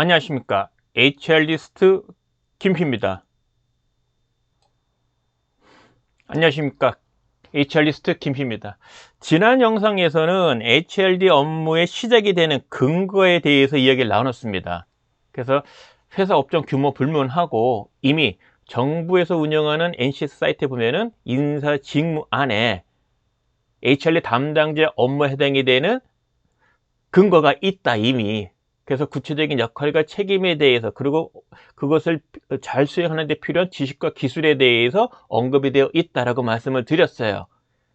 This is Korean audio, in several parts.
안녕하십니까. HR리스트 김피입니다. 안녕하십니까. HR리스트 김피입니다. 지난 영상에서는 HRD 업무의 시작이 되는 근거에 대해서 이야기를 나눴습니다. 그래서 회사 업종 규모 불문하고 이미 정부에서 운영하는 NCS 사이트에 보면은 인사 직무 안에 HRD 담당자 업무에 해당이 되는 근거가 있다 이미. 그래서 구체적인 역할과 책임에 대해서, 그리고 그것을 잘 수행하는 데 필요한 지식과 기술에 대해서 언급이 되어 있다라고 말씀을 드렸어요.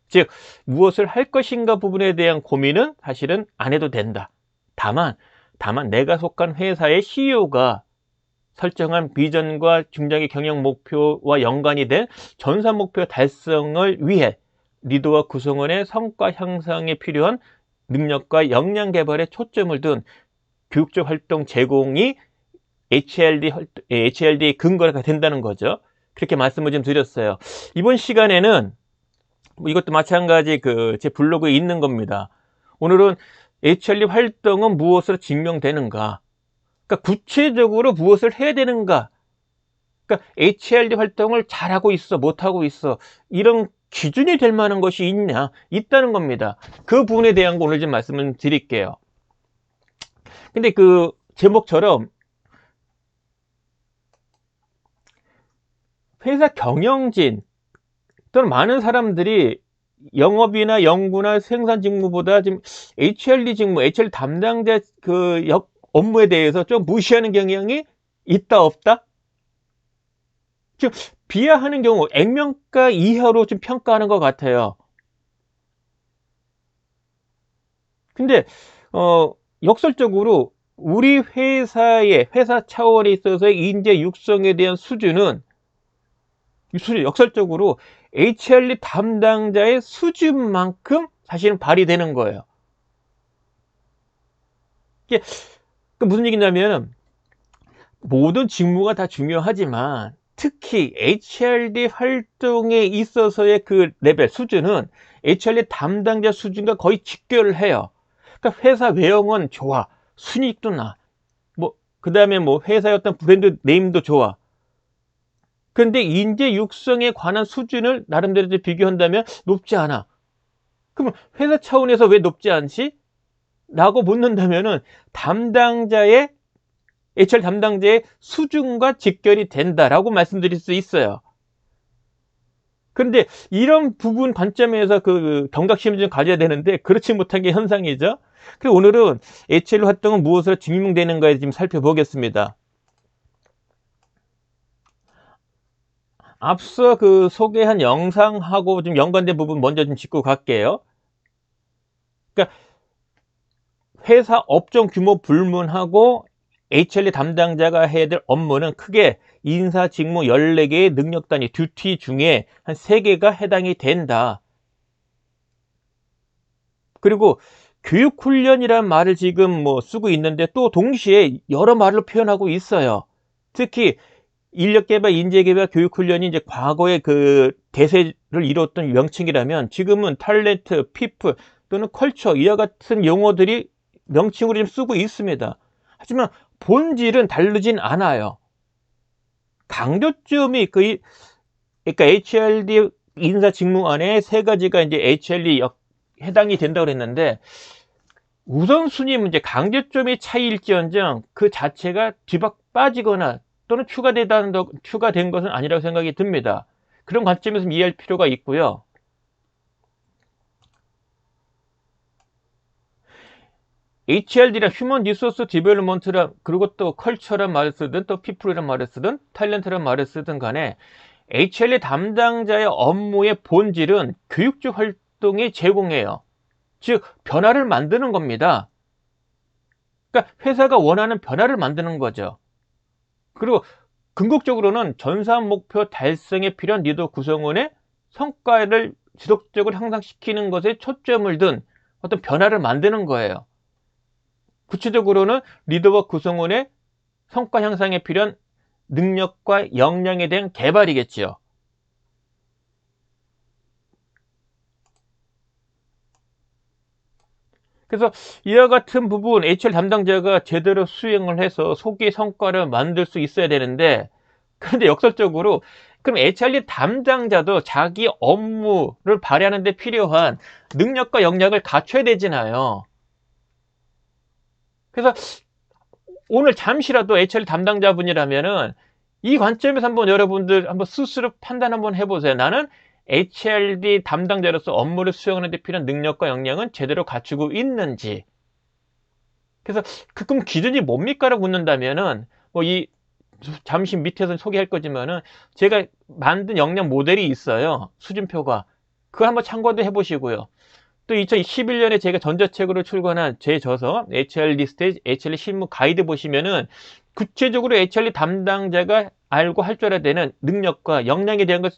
즉 무엇을 할 것인가 부분에 대한 고민은 사실은 안 해도 된다. 다만 내가 속한 회사의 CEO가 설정한 비전과 중장기 경영 목표와 연관이 된 전사 목표 달성을 위해 리더와 구성원의 성과 향상에 필요한 능력과 역량 개발에 초점을 둔 교육적 활동 제공이 HRD의 근거가 된다는 거죠. 그렇게 말씀을 좀 드렸어요. 이번 시간에는 이것도 마찬가지 제 블로그에 있는 겁니다. 오늘은 HRD 활동은 무엇으로 증명되는가? 그러니까 구체적으로 무엇을 해야 되는가? 그러니까 HRD 활동을 잘하고 있어, 못하고 있어, 이런 기준이 될 만한 것이 있다는 겁니다. 그 부분에 대한 거 오늘 좀 말씀을 드릴게요. 근데 그 제목처럼 회사 경영진 또는 많은 사람들이 영업이나 연구나 생산 직무보다 지금 HRD 직무, HRD 담당자 업무에 대해서 좀 무시하는 경향이 있다 없다? 좀 비하하는 경우, 액면가 이하로 좀 평가하는 것 같아요. 근데 역설적으로 우리 회사 차원에 있어서의 인재 육성에 대한 수준은 역설적으로 HRD 담당자의 수준만큼 사실은 발휘되는 거예요. 이게 무슨 얘기냐면, 모든 직무가 다 중요하지만 특히 HRD 활동에 있어서의 그 레벨 수준은 HRD 담당자 수준과 거의 직결을 해요. 그러니까 회사 외형은 좋아, 순이익도 나, 그 다음에 회사의 어떤 브랜드 네임도 좋아. 그런데 인재 육성에 관한 수준을 나름대로 비교한다면 높지 않아. 그러면 회사 차원에서 왜 높지 않지? 라고 묻는다면은 HR 담당자의 수준과 직결이 된다라고 말씀드릴 수 있어요. 그런데 이런 부분 관점에서 경각심을 좀 가져야 되는데 그렇지 못한 게 현상이죠. 그래서 오늘은 HR 활동은 무엇으로 증명되는가에 좀 살펴보겠습니다. 앞서 소개한 영상하고 좀 연관된 부분 먼저 좀 짚고 갈게요. 그러니까 회사 업종 규모 불문하고 HRD 담당자가 해야 될 업무는 크게 인사 직무 14개의 능력 단위 듀티 중에 한 3개가 해당이 된다. 그리고 교육훈련이라는 말을 지금 쓰고 있는데 또 동시에 여러 말로 표현하고 있어요. 특히 인력개발, 인재개발, 교육훈련이 이제 과거에 대세를 이뤘던 명칭이라면 지금은 탤런트, 피플 또는 컬처, 이와 같은 용어들이 명칭으로 좀 쓰고 있습니다. 하지만 본질은 다르진 않아요. 강조점이 그러니까 HRD 인사 직무 안에 3가지가 이제 HRD 해당이 된다고 그랬는데, 우선순위 문제, 강조점의 차이일지언정 그 자체가 뒤박 빠지거나 또는 추가된 것은 아니라고 생각이 듭니다. 그런 관점에서 이해할 필요가 있고요. HRD랑 휴먼 리소스 디벨롭먼트랑, 그리고 또 컬처란 말을 쓰든 또 피플이란 말을 쓰든 탤런트란 말을 쓰든 간에 HRD 담당자의 업무의 본질은 교육적 활동이 제공해요. 즉 변화를 만드는 겁니다. 그러니까 회사가 원하는 변화를 만드는 거죠. 그리고 궁극적으로는 전사 목표 달성에 필요한 리더 구성원의 성과를 지속적으로 향상시키는 것에 초점을 둔 어떤 변화를 만드는 거예요. 구체적으로는 리더와 구성원의 성과 향상에 필요한 능력과 역량에 대한 개발이겠지요. 그래서 이와 같은 부분 HR 담당자가 제대로 수행을 해서 소기의 성과를 만들 수 있어야 되는데, 그런데 역설적으로 그럼 HR 담당자도 자기 업무를 발휘하는 데 필요한 능력과 역량을 갖춰야 되잖아요. 그래서 오늘 잠시라도 HR 담당자분이라면은 이 관점에서 한번 여러분들 한번 스스로 판단 한번 해보세요. 나는 HRD 담당자로서 업무를 수행하는 데 필요한 능력과 역량은 제대로 갖추고 있는지. 그래서 그럼 기준이 뭡니까? 라고 묻는다면은 뭐 이 잠시 밑에서 소개할 거지만은 제가 만든 역량 모델이 있어요. 수준표가. 그걸 한번 참고도 해보시고요. 또 2011년에 제가 전자책으로 출간한 제 저서 HRD 스테이지 HRD 실무 가이드 보시면은 구체적으로 HRD 담당자가 알고 할 줄 알아야 되는 능력과 역량에 대한 걸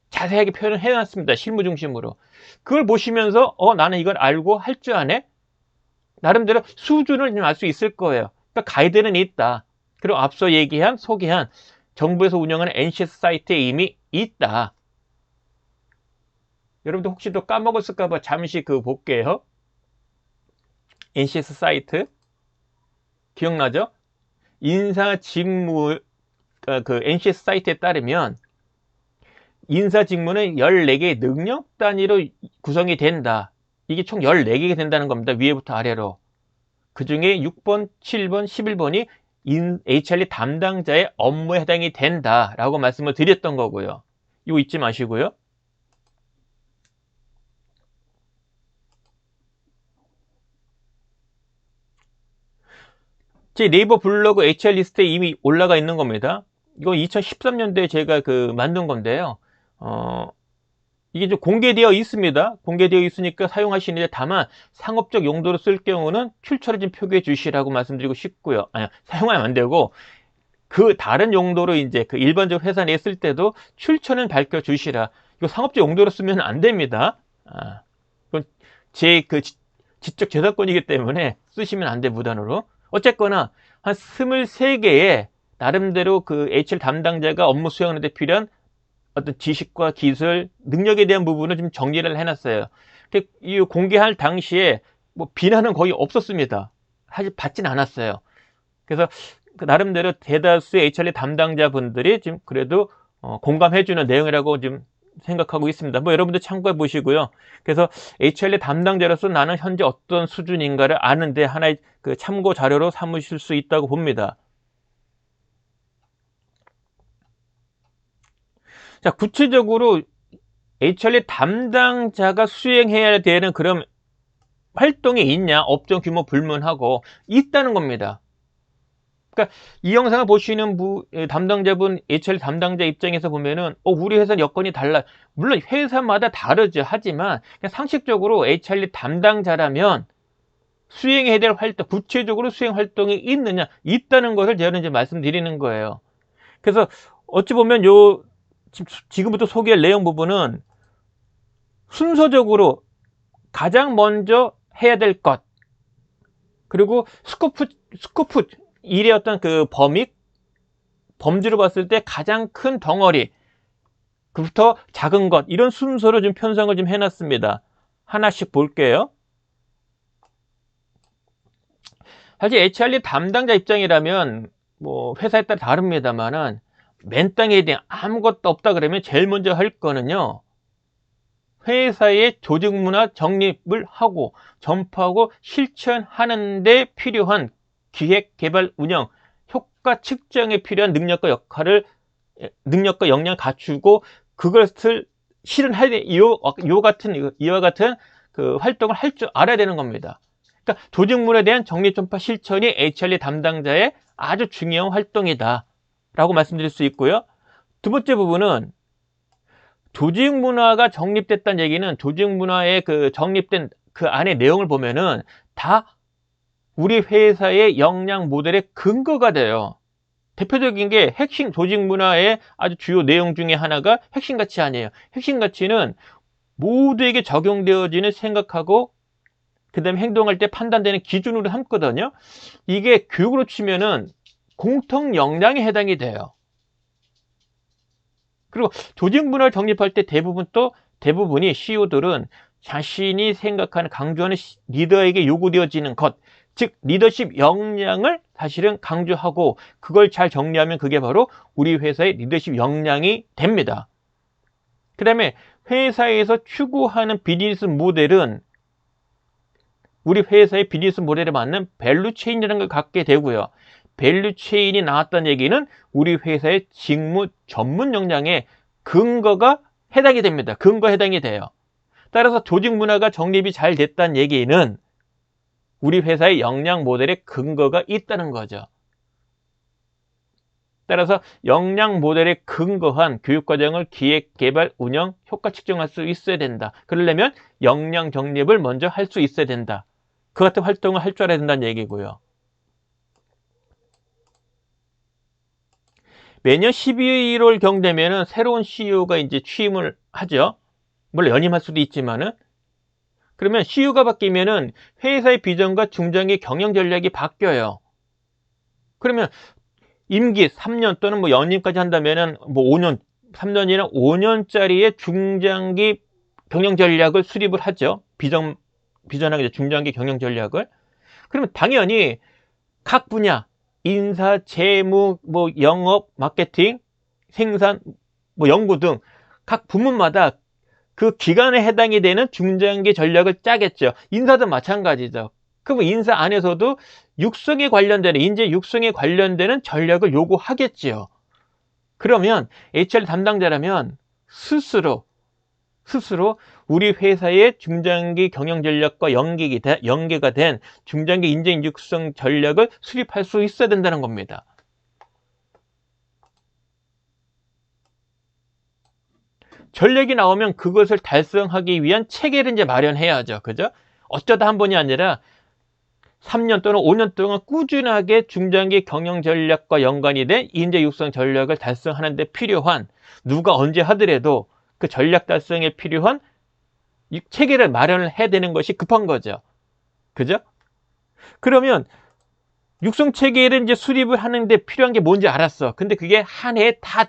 자세하게 표현을 해놨습니다. 실무 중심으로. 그걸 보시면서 나는 이걸 알고 할 줄 아네? 나름대로 수준을 좀 알 수 있을 거예요. 그러니까 가이드는 있다. 그리고 앞서 소개한 정부에서 운영하는 NCS 사이트에 이미 있다. 여러분들 혹시 또 까먹었을까봐 잠시 볼게요. NCS 사이트 기억나죠? 인사직무 NCS 사이트에 따르면 인사직무는 14개의 능력 단위로 구성이 된다. 이게 총 14개가 된다는 겁니다. 위에부터 아래로. 그 중에 6번, 7번, 11번이 HRD 담당자의 업무에 해당이 된다라고 말씀을 드렸던 거고요. 이거 잊지 마시고요. 제 네이버 블로그 HR 리스트에 이미 올라가 있는 겁니다. 이거 2013년도에 제가 만든 건데요. 이게 좀 공개되어 있습니다. 공개되어 있으니까 사용하시는데 다만 상업적 용도로 쓸 경우는 출처를 좀 표기해 주시라고 말씀드리고 싶고요. 아니, 사용하면 안 되고 다른 용도로 이제 일반적 회사 내에 쓸 때도 출처는 밝혀 주시라. 이거 상업적 용도로 쓰면 안 됩니다. 그건 제 지적 재산권이기 때문에 쓰시면 안 돼, 무단으로. 어쨌거나 한 23개의 나름대로 HR 담당자가 업무 수행하는 데 필요한 어떤 지식과 기술, 능력에 대한 부분을 좀 정리를 해놨어요. 이 공개할 당시에 뭐 비난은 거의 없었습니다. 사실 받진 않았어요. 그래서 나름대로 대다수의 HRD 담당자분들이 지금 그래도 공감해주는 내용이라고 좀 생각하고 있습니다. 뭐 여러분들 참고해 보시고요. 그래서 HRD 담당자로서 나는 현재 어떤 수준인가를 아는데 하나의 참고 자료로 삼으실 수 있다고 봅니다. 자, 구체적으로 HRD 담당자가 수행해야 되는 그런 활동이 있냐? 업종 규모 불문하고 있다는 겁니다. 그러니까 이 영상을 보시는 담당자분, HR 담당자 입장에서 보면은 우리 회사는 여건이 달라. 물론 회사마다 다르죠. 하지만 그냥 상식적으로 HR 담당자라면 수행해야 될 활동, 구체적으로 수행 활동이 있느냐? 있다는 것을 저는 이제 말씀드리는 거예요. 그래서 어찌 보면 지금부터 소개할 내용 부분은 순서적으로 가장 먼저 해야 될 것, 그리고 스코프 일의 어떤 범주로 봤을 때 가장 큰 덩어리, 그부터 작은 것, 이런 순서로 좀 편성을 좀 해놨습니다. 하나씩 볼게요. 사실 HRD 담당자 입장이라면 뭐 회사에 따라 다릅니다만은 맨땅에 대한 아무것도 없다 그러면 제일 먼저 할 거는요, 회사의 조직 문화 정립을 하고 전파하고 실천하는 데 필요한 기획, 개발, 운영, 효과 측정에 필요한 능력과 역량을 갖추고 그것을 실현할 때 이와 같은 활동을 할 줄 알아야 되는 겁니다. 그러니까 조직 문화에 대한 정립, 전파, 실천이 HRD 담당자의 아주 중요한 활동이다 라고 말씀드릴 수 있고요. 두 번째 부분은 조직 문화가 정립됐다는 얘기는 조직 문화에 정립된 그 안에 내용을 보면은 다 우리 회사의 역량 모델의 근거가 돼요. 대표적인 게 핵심 조직 문화의 아주 주요 내용 중에 하나가 핵심 가치 아니에요. 핵심 가치는 모두에게 적용되어지는 생각하고 그 다음에 행동할 때 판단되는 기준으로 삼거든요. 이게 교육으로 치면은 공통 역량에 해당이 돼요. 그리고 조직 문화를 정립할 때 대부분이 CEO들은 자신이 생각하는 강조하는 리더에게 요구되어지는 것, 즉 리더십 역량을 사실은 강조하고 그걸 잘 정리하면 그게 바로 우리 회사의 리더십 역량이 됩니다. 그 다음에 회사에서 추구하는 비즈니스 모델은 우리 회사의 비즈니스 모델에 맞는 밸류 체인이라는 걸 갖게 되고요. 밸류 체인이 나왔다는 얘기는 우리 회사의 직무 전문 역량의 근거가 해당이 됩니다. 근거 해당이 돼요. 따라서 조직 문화가 정립이 잘 됐다는 얘기는 우리 회사의 역량 모델에 근거가 있다는 거죠. 따라서 역량 모델에 근거한 교육과정을 기획, 개발, 운영, 효과 측정할 수 있어야 된다. 그러려면 역량 정립을 먼저 할 수 있어야 된다. 그 같은 활동을 할 줄 알아야 된다는 얘기고요. 매년 11월경 되면은 새로운 CEO가 이제 취임을 하죠. 물론 연임할 수도 있지만은. 그러면 CEO가 바뀌면은 회사의 비전과 중장기 경영 전략이 바뀌어요. 그러면 임기 3년 또는 뭐 연임까지 한다면은 뭐 5년, 3년이나 5년짜리의 중장기 경영 전략을 수립을 하죠. 비전하게 중장기 경영 전략을. 그러면 당연히 각 분야, 인사, 재무, 뭐 영업, 마케팅, 생산, 뭐 연구 등 각 부문마다 그 기간에 해당이 되는 중장기 전략을 짜겠죠. 인사도 마찬가지죠. 그럼 인사 안에서도 육성에 관련되는, 인재 육성에 관련되는 전략을 요구하겠지요. 그러면 HR 담당자라면 스스로 우리 회사의 중장기 경영 전략과 연계가 된 중장기 인재 육성 전략을 수립할 수 있어야 된다는 겁니다. 전략이 나오면 그것을 달성하기 위한 체계를 이제 마련해야죠. 그죠? 어쩌다 한 번이 아니라 3년 또는 5년 동안 꾸준하게 중장기 경영 전략과 연관이 된 인재 육성 전략을 달성하는 데 필요한, 누가 언제 하더라도 그 전략 달성에 필요한 체계를 마련을 해야 되는 것이 급한 거죠. 그죠? 그러면 육성 체계를 이제 수립을 하는데 필요한 게 뭔지 알았어. 근데 그게 한 해에 다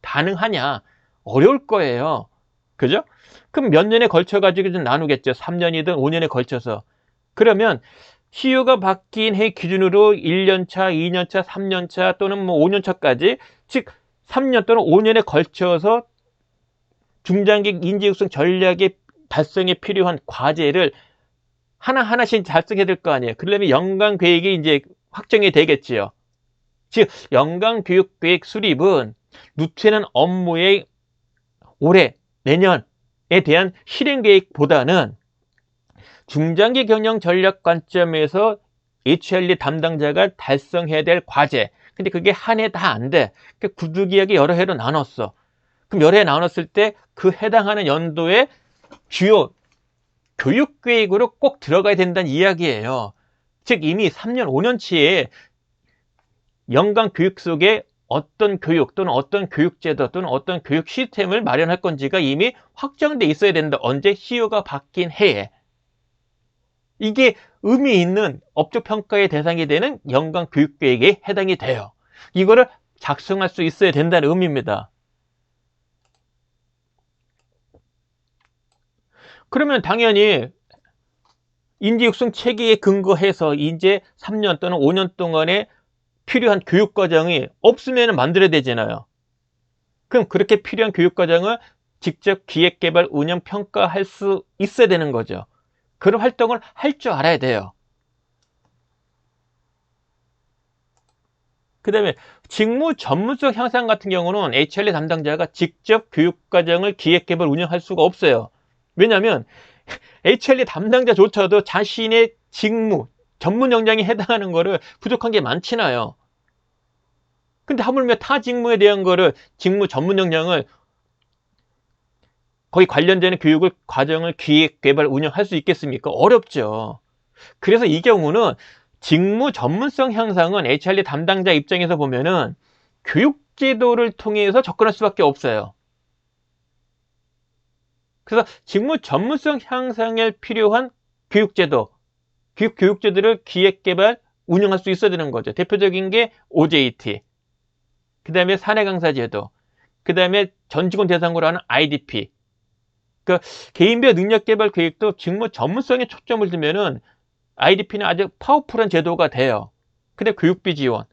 가능하냐? 어려울 거예요. 그죠? 그럼 몇 년에 걸쳐 가지고 좀 나누겠죠. 3년이든 5년에 걸쳐서. 그러면 CEO가 바뀐 해 기준으로 1년차, 2년차, 3년차 또는 뭐 5년차까지, 즉 3년 또는 5년에 걸쳐서 중장기 인재 육성 전략의 달성에 필요한 과제를 하나하나씩 달성해야 될 거 아니에요. 그러려면 연간 계획이 이제 확정이 되겠지요. 즉 연간 교육 계획 수립은 누트는 업무의 올해, 내년에 대한 실행 계획보다는 중장기 경영 전략 관점에서 HRD 담당자가 달성해야 될 과제. 근데 그게 한 해 다 안 돼. 구두기하게 여러 해로 나눴어. 그럼 여러 해 나눴을 때 그 해당하는 연도에 주요 교육 계획으로 꼭 들어가야 된다는 이야기예요. 즉 이미 3년, 5년치에 연간 교육 속에 어떤 교육 또는 어떤 교육제도 또는 어떤 교육 시스템을 마련할 건지가 이미 확정돼 있어야 된다. 언제? CEO가 바뀐 해에. 이게 의미 있는 업적 평가의 대상이 되는 연간 교육 계획에 해당이 돼요. 이거를 작성할 수 있어야 된다는 의미입니다. 그러면 당연히 인재 육성 체계에 근거해서 이제 3년 또는 5년 동안에 필요한 교육 과정이 없으면 만들어야 되잖아요. 그럼 그렇게 필요한 교육 과정을 직접 기획, 개발, 운영, 평가할 수 있어야 되는 거죠. 그런 활동을 할 줄 알아야 돼요. 그 다음에 직무 전문성 향상 같은 경우는 HRD 담당자가 직접 교육 과정을 기획, 개발, 운영할 수가 없어요. 왜냐하면 HRD 담당자조차도 자신의 직무, 전문 역량에 해당하는 거를 부족한 게 많잖아요. 근데 하물며 타 직무에 대한 거를, 직무 전문 역량을 거기 관련되는 교육을, 과정을 기획, 개발, 운영할 수 있겠습니까? 어렵죠. 그래서 이 경우는 직무 전문성 향상은 HRD 담당자 입장에서 보면은 교육제도를 통해서 접근할 수밖에 없어요. 그래서 직무 전문성 향상에 필요한 교육제도, 교육제도를 기획, 개발, 운영할 수 있어야 되는 거죠. 대표적인 게 OJT, 그 다음에 사내 강사 제도, 그 다음에 전 직원 대상으로 하는 IDP, 그 개인별 능력 개발 계획도 직무 전문성에 초점을 두면은 IDP는 아주 파워풀한 제도가 돼요. 근데 교육비 지원,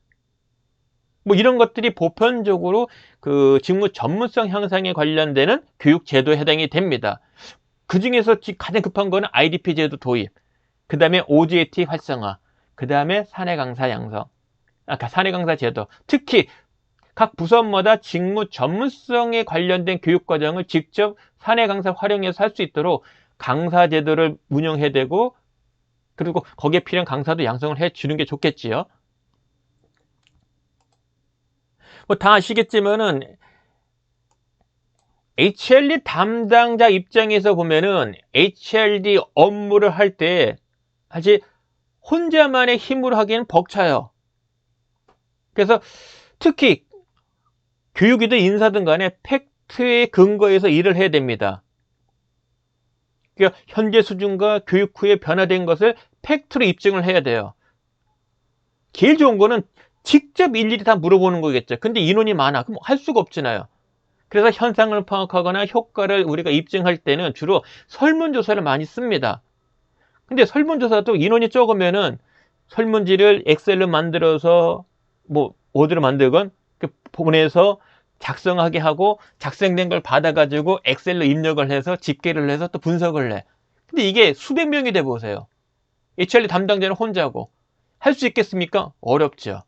뭐 이런 것들이 보편적으로 그 직무 전문성 향상에 관련되는 교육 제도에 해당이 됩니다. 그 중에서 가장 급한 거는 IDP 제도 도입, 그 다음에 OJT 활성화, 그 다음에 사내 강사 양성, 아까 사내 강사 제도. 특히 각 부서마다 직무 전문성에 관련된 교육 과정을 직접 사내 강사 활용해서 할 수 있도록 강사 제도를 운영해야 되고, 그리고 거기에 필요한 강사도 양성을 해 주는 게 좋겠지요. 뭐 다 아시겠지만은 HRD 담당자 입장에서 보면은 HRD 업무를 할 때 사실 혼자만의 힘으로 하기에는 벅차요. 그래서 특히 교육이든 인사든 간에 팩트에 근거해서 일을 해야 됩니다. 그러니까 현재 수준과 교육 후에 변화된 것을 팩트로 입증을 해야 돼요. 제일 좋은 거는 직접 일일이 다 물어보는 거겠죠. 근데 인원이 많아. 그럼 할 수가 없잖아요. 그래서 현상을 파악하거나 효과를 우리가 입증할 때는 주로 설문조사를 많이 씁니다. 근데 설문조사도 인원이 적으면은 설문지를 엑셀로 만들어서 뭐 워드로 만들건 보내서 작성하게 하고 작성된 걸 받아가지고 엑셀로 입력을 해서 집계를 해서 또 분석을 해. 근데 이게 수백 명이 돼 보세요. HRD 담당자는 혼자고 할 수 있겠습니까? 어렵죠.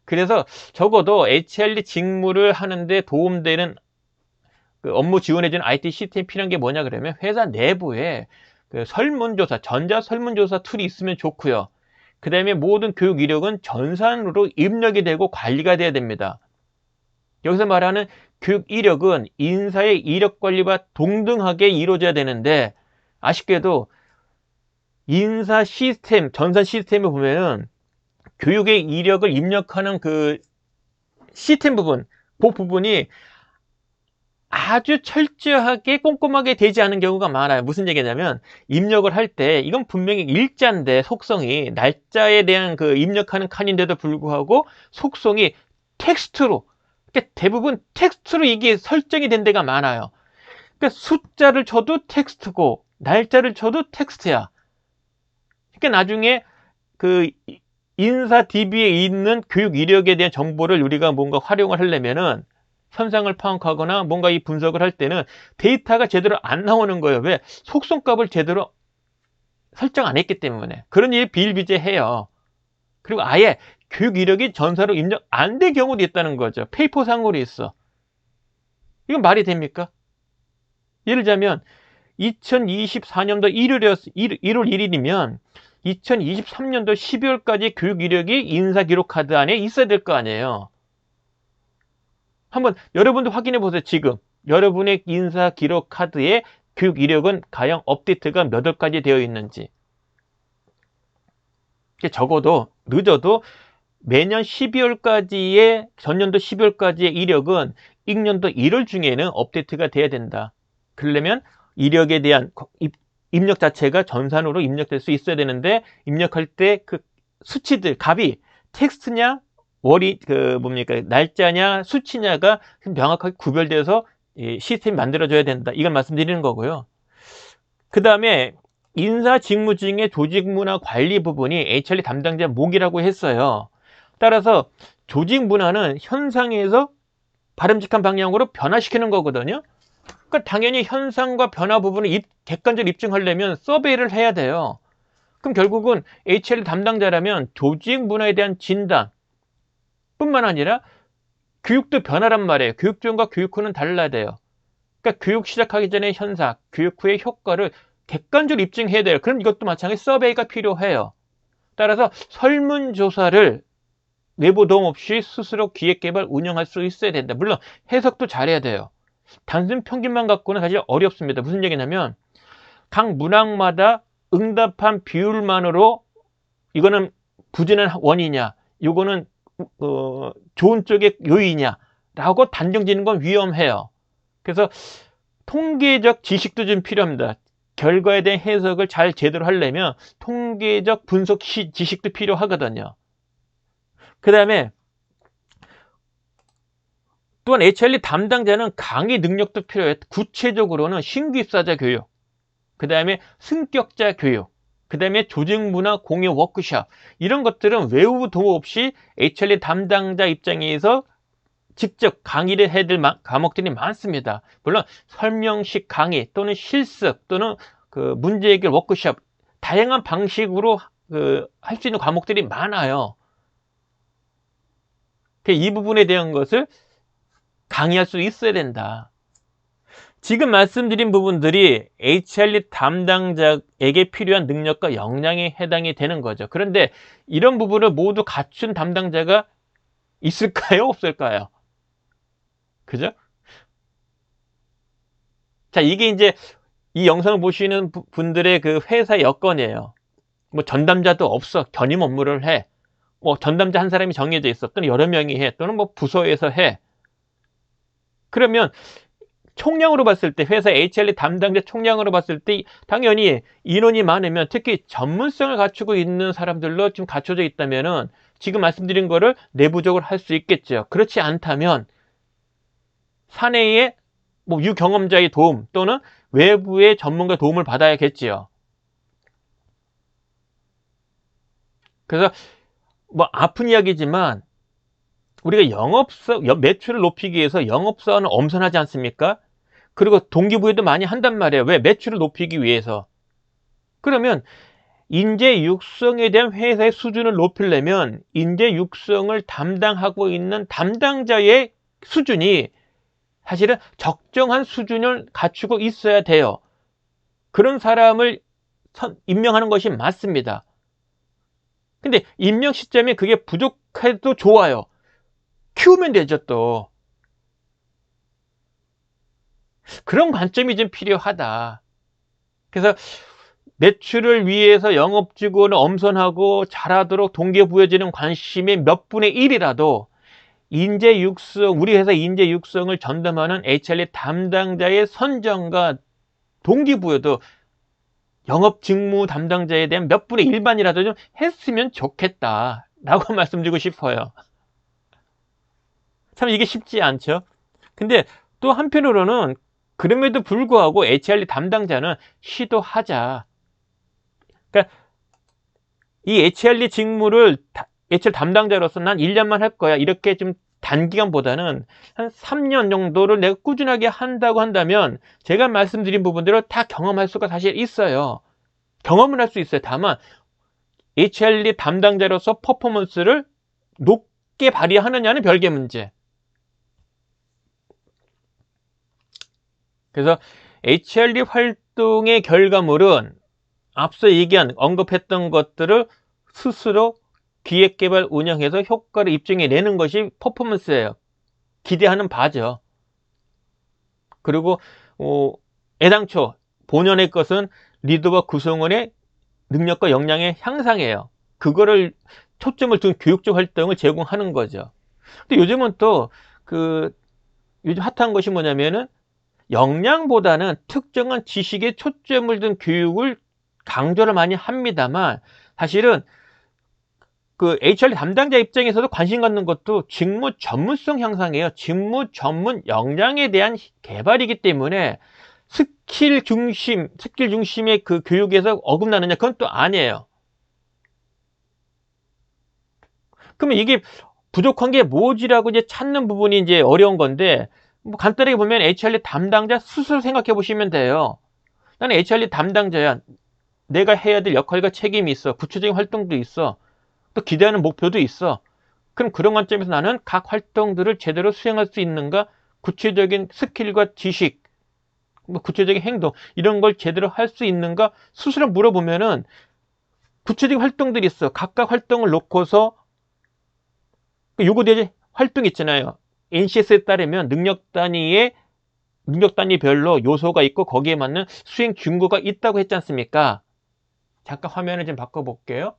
그래서 적어도 HRD 직무를 하는데 도움되는 그 업무 지원해주는 IT 시스템이 필요한 게 뭐냐 그러면 회사 내부에 그 설문조사, 전자 설문조사 툴이 있으면 좋고요. 그 다음에 모든 교육 이력은 전산으로 입력이 되고 관리가 돼야 됩니다. 여기서 말하는 교육 이력은 인사의 이력 관리와 동등하게 이루어져야 되는데 아쉽게도 인사 시스템, 전산 시스템을 보면은 교육의 이력을 입력하는 그 시스템 부분, 그 부분이 아주 철저하게 꼼꼼하게 되지 않은 경우가 많아요. 무슨 얘기냐면 입력을 할 때 이건 분명히 일자인데 속성이 날짜에 대한 그 입력하는 칸인데도 불구하고 속성이 텍스트로, 그러니까 대부분 텍스트로 이게 설정이 된 데가 많아요. 그러니까 숫자를 쳐도 텍스트고 날짜를 쳐도 텍스트야. 그러니까 나중에 그 인사 DB에 있는 교육 이력에 대한 정보를 우리가 뭔가 활용을 하려면은 현상을 파악하거나 뭔가 이 분석을 할 때는 데이터가 제대로 안 나오는 거예요. 왜? 속성값을 제대로 설정 안 했기 때문에. 그런 일이 비일비재해요. 그리고 아예 교육 이력이 전사로 입력 안 된 경우도 있다는 거죠. 페이퍼상으로 있어. 이건 말이 됩니까? 예를 들자면 2024년도 1월 1일이면 2023년도 12월까지 교육 이력이 인사 기록 카드 안에 있어야 될 거 아니에요. 한번 여러분도 확인해 보세요. 지금 여러분의 인사 기록 카드에 교육 이력은 과연 업데이트가 몇 월까지 되어 있는지. 적어도 늦어도 매년 12월까지의 전년도 12월까지의 이력은 익년도 1월 중에는 업데이트가 돼야 된다. 그러려면 이력에 대한 입력 자체가 전산으로 입력될 수 있어야 되는데 입력할 때 그 수치들 값이 텍스트냐 월이 그 뭡니까 날짜냐 수치냐가 명확하게 구별돼서 시스템이 만들어져야 된다. 이걸 말씀드리는 거고요. 그 다음에 인사 직무 중에 조직 문화 관리 부분이 HRD 담당자 몫이라고 했어요. 따라서 조직 문화는 현상에서 바람직한 방향으로 변화시키는 거거든요. 그러니까 당연히 현상과 변화 부분을 객관적으로 입증하려면 서베이를 해야 돼요. 그럼 결국은 HRD 담당자라면 조직 문화에 대한 진단 뿐만 아니라 교육도 변화란 말이에요. 교육 전과 교육 후는 달라야 돼요. 그러니까 교육 시작하기 전에 현상, 교육 후의 효과를 객관적으로 입증해야 돼요. 그럼 이것도 마찬가지 서베이가 필요해요. 따라서 설문조사를 외부 도움 없이 스스로 기획개발 운영할 수 있어야 된다. 물론 해석도 잘해야 돼요. 단순 평균만 갖고는 사실 어렵습니다. 무슨 얘기냐면 각 문항마다 응답한 비율만으로 이거는 부진한 원이냐 이거는 좋은 쪽의 요인이냐 라고 단정 짓는 건 위험해요. 그래서 통계적 지식도 좀 필요합니다. 결과에 대한 해석을 잘 제대로 하려면 통계적 분석 지식도 필요하거든요. 그 다음에 또한 HRD 담당자는 강의 능력도 필요해. 구체적으로는 신규 입사자 교육, 그 다음에 승격자 교육, 그 다음에 조직문화 공유 워크숍, 이런 것들은 외부 도움 없이 HRD 담당자 입장에서 직접 강의를 해야 될 과목들이 많습니다. 물론 설명식 강의 또는 실습 또는 그 문제 해결 워크숍, 다양한 방식으로 할 수 있는 과목들이 많아요. 이 부분에 대한 것을 강의할 수 있어야 된다. 지금 말씀드린 부분들이 HRD 담당자에게 필요한 능력과 역량에 해당이 되는 거죠. 그런데 이런 부분을 모두 갖춘 담당자가 있을까요? 없을까요? 그죠? 자, 이게 이제 이 영상을 보시는 분들의 그 회사 여건이에요. 뭐 전담자도 없어. 견임 업무를 해. 뭐 전담자 한 사람이 정해져 있어. 또는 여러 명이 해. 또는 뭐 부서에서 해. 그러면 총량으로 봤을 때, 회사 HRD 담당자 총량으로 봤을 때 당연히 인원이 많으면, 특히 전문성을 갖추고 있는 사람들로 좀 갖춰져 있다면은 지금 말씀드린 거를 내부적으로 할 수 있겠죠. 그렇지 않다면 사내의 뭐 유경험자의 도움 또는 외부의 전문가 도움을 받아야겠지요. 그래서 뭐 아픈 이야기지만 우리가 매출을 높이기 위해서 영업사원을 엄선하지 않습니까? 그리고 동기부여도 많이 한단 말이에요. 왜? 매출을 높이기 위해서. 그러면 인재 육성에 대한 회사의 수준을 높이려면 인재 육성을 담당하고 있는 담당자의 수준이 사실은 적정한 수준을 갖추고 있어야 돼요. 그런 사람을 임명하는 것이 맞습니다. 근데 임명 시점에 그게 부족해도 좋아요. 키우면 되죠, 또. 그런 관점이 좀 필요하다. 그래서 매출을 위해서 영업 직원을 엄선하고 잘하도록 동기부여지는 관심의 몇 분의 1이라도 인재 육성, 우리 회사 인재 육성을 전담하는 HRD 담당자의 선정과 동기부여도 영업 직무 담당자에 대한 몇 분의 1만이라도 좀 했으면 좋겠다라고 말씀드리고 싶어요. 참 이게 쉽지 않죠. 근데 또 한편으로는 그럼에도 불구하고 HRD 담당자는 시도하자. 그러니까 이 HRD 직무를 HR 담당자로서 난 1년만 할 거야, 이렇게 좀 단기간보다는 한 3년 정도를 내가 꾸준하게 한다고 한다면 제가 말씀드린 부분들을 다 경험할 수가 사실 있어요. 경험을 할 수 있어요. 다만 HRD 담당자로서 퍼포먼스를 높게 발휘하느냐는 별개 문제. 그래서 HRD 활동의 결과물은 앞서 언급했던 것들을 스스로 기획개발 운영해서 효과를 입증해 내는 것이 퍼포먼스예요. 기대하는 바죠. 그리고 애당초 본연의 것은 리더와 구성원의 능력과 역량의 향상이에요. 그거를 초점을 둔 교육적 활동을 제공하는 거죠. 근데 요즘은 또 요즘 핫한 것이 뭐냐면은 역량보다는 특정한 지식에 초점을 둔 교육을 강조를 많이 합니다만, 사실은 HR 담당자 입장에서도 관심 갖는 것도 직무 전문성 향상이에요. 직무 전문 역량에 대한 개발이기 때문에 스킬 중심의 그 교육에서 어긋나느냐? 그건 또 아니에요. 그러면 이게 부족한 게 뭐지라고 이제 찾는 부분이 이제 어려운 건데, 뭐 간단하게 보면 HRD 담당자 스스로 생각해 보시면 돼요. 나는 HRD 담당자야. 내가 해야 될 역할과 책임이 있어. 구체적인 활동도 있어. 또 기대하는 목표도 있어. 그럼 그런 관점에서 나는 각 활동들을 제대로 수행할 수 있는가? 구체적인 스킬과 지식, 뭐 구체적인 행동, 이런 걸 제대로 할 수 있는가? 스스로 물어보면은 구체적인 활동들이 있어. 각각 활동을 놓고서 요구되는 활동 있잖아요. NCS에 따르면 능력 단위별로 요소가 있고 거기에 맞는 수행 준거가 있다고 했지 않습니까? 잠깐 화면을 좀 바꿔볼게요.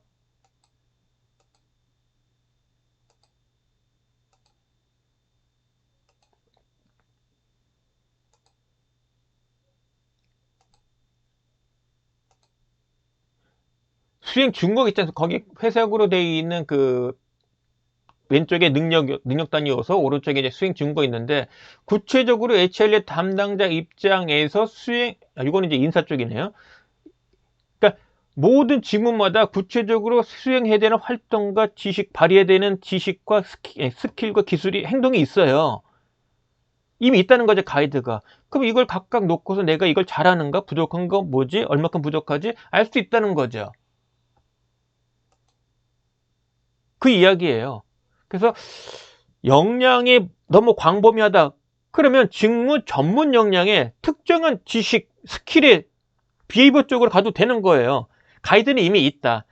수행 준거가 있지 않습니까? 거기 회색으로 되어 있는 그 왼쪽에 능력단위 요소, 오른쪽에 이제 수행 증거 있는데, 구체적으로 HRD 담당자 입장에서 이거는 이제 인사 쪽이네요. 그러니까 모든 직무마다 구체적으로 수행해야 되는 활동과 지식, 발휘해야 되는 지식과 스킬과 기술이, 행동이 있어요. 이미 있다는 거죠, 가이드가. 그럼 이걸 각각 놓고서 내가 이걸 잘하는가, 부족한 거 뭐지, 얼마큼 부족하지, 알 수 있다는 거죠. 그 이야기예요. 그래서 역량이 너무 광범위하다. 그러면 직무 전문 역량에 특정한 지식, 스킬의 비헤이버 쪽으로 가도 되는 거예요. 가이드는 이미 있다.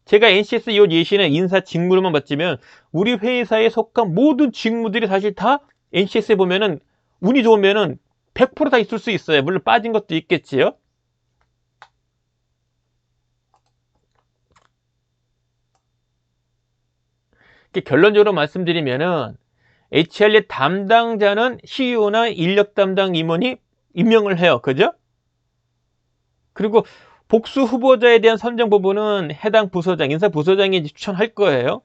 제가 NCS 이 예시는 인사 직무로만 봤지만 우리 회사에 속한 모든 직무들이 사실 다 NCS에 보면은 운이 좋으면은 100% 다 있을 수 있어요. 물론 빠진 것도 있겠지요. 결론적으로 말씀드리면은 HRD 담당자는 CEO나 인력 담당 임원이 임명을 해요. 그죠? 그리고 복수 후보자에 대한 선정 부분은 해당 부서장, 인사부서장이 추천할 거예요.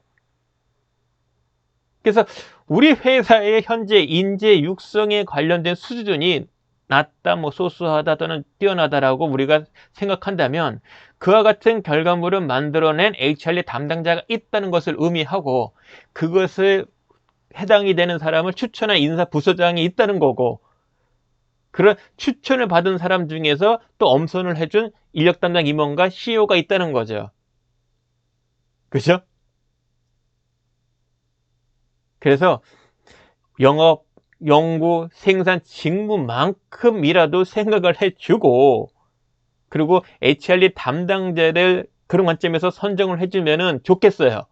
그래서 우리 회사의 현재 인재 육성에 관련된 수준이 낮다, 뭐 소소하다 또는 뛰어나다라고 우리가 생각한다면 그와 같은 결과물을 만들어낸 HRD 담당자가 있다는 것을 의미하고 그것을 해당이 되는 사람을 추천한 인사부서장이 있다는 거고 그런 추천을 받은 사람 중에서 또 엄선을 해준 인력 담당 임원과 CEO가 있다는 거죠. 그죠? 그래서 영업, 연구, 생산 직무만큼이라도 생각을 해주고 그리고 HRD 담당자를 그런 관점에서 선정을 해주면 좋겠어요.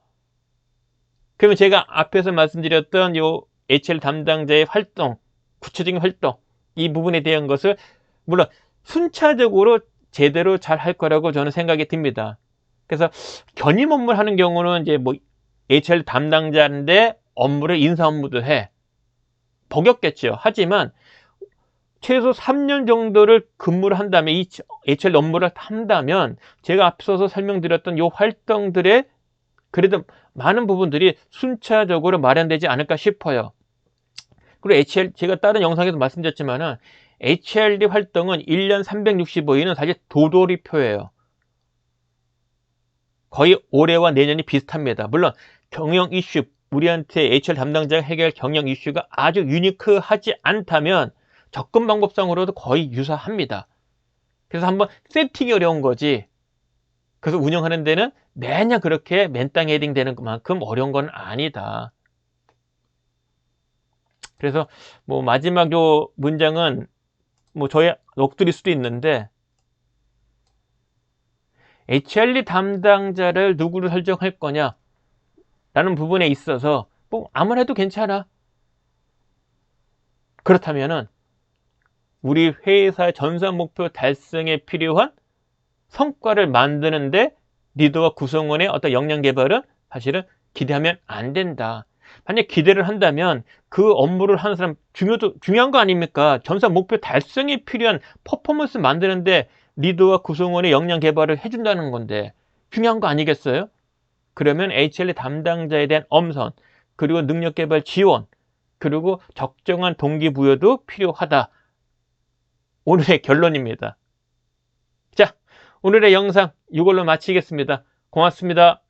그러면 제가 앞에서 말씀드렸던 요 HRD 담당자의 활동, 구체적인 활동 이 부분에 대한 것을 물론 순차적으로 제대로 잘 할 거라고 저는 생각이 듭니다. 그래서 견임 업무를 하는 경우는 이제 뭐 HR 담당자인데 업무를 인사 업무도 해. 버겁겠죠. 하지만 최소 3년 정도를 근무를 한다면 이 HR 업무를 한다면 제가 앞서서 설명드렸던 이 활동들의 그래도 많은 부분들이 순차적으로 마련되지 않을까 싶어요. 그리고 제가 다른 영상에서 말씀드렸지만은 HRD 활동은 1년 365일은 사실 도돌이표예요. 거의 올해와 내년이 비슷합니다. 물론 경영 이슈, 우리한테 HR 담당자가 해결할 경영 이슈가 아주 유니크하지 않다면 접근 방법상으로도 거의 유사합니다. 그래서 한번 세팅이 어려운 거지. 그래서 운영하는 데는 매년 그렇게 맨땅 헤딩 되는 만큼 어려운 건 아니다. 그래서 뭐 마지막 요 문장은 뭐 저의 넋두릴 수도 있는데 HRD 담당자를 누구를 설정할 거냐 라는 부분에 있어서 뭐 아무나 해도 괜찮아. 그렇다면은 우리 회사의 전산 목표 달성에 필요한 성과를 만드는데 리더와 구성원의 어떤 역량 개발은 사실은 기대하면 안 된다. 만약 기대를 한다면 그 업무를 하는 사람 중요한 거 아닙니까? 전산 목표 달성에 필요한 퍼포먼스 만드는데 리더와 구성원의 역량 개발을 해준다는 건데 중요한 거 아니겠어요? 그러면 HRD 담당자에 대한 엄선, 그리고 능력 개발 지원, 그리고 적정한 동기부여도 필요하다. 오늘의 결론입니다. 자, 오늘의 영상 이걸로 마치겠습니다. 고맙습니다.